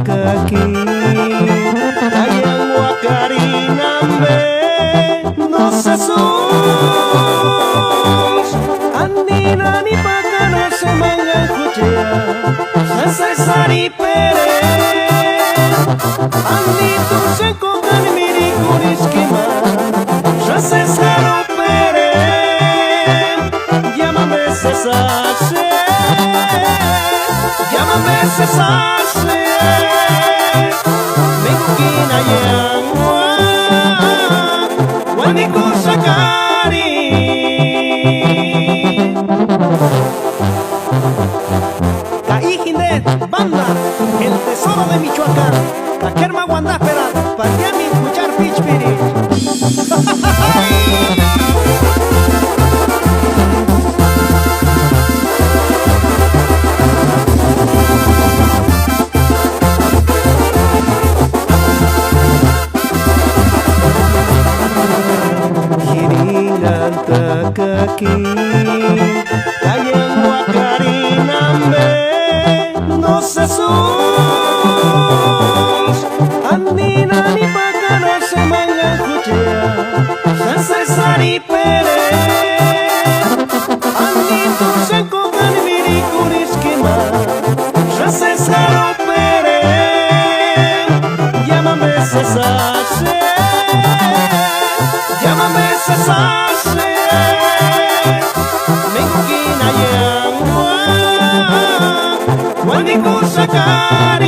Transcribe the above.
Kaki ayang wakarinambe no sesus andina ni pakana semangat kucea selesai sari pere andi tu sengkokan miri kuris kima selesai saro pere llámame cesarse llámame cesarse Mengkina yang waniku sakari Caijinde, banda, el tesoro de Michoacán Taquerma Guandáspera, para mi escuchar Pitch Pirich Kaki ayang wakarinambe no sesus andina ni pakana semangat kucea selesai sari pere andi tu sengkokan miri kuris kima selesai saro pere llámame cesarse llámame cesarse Mengkina yang waniku sakari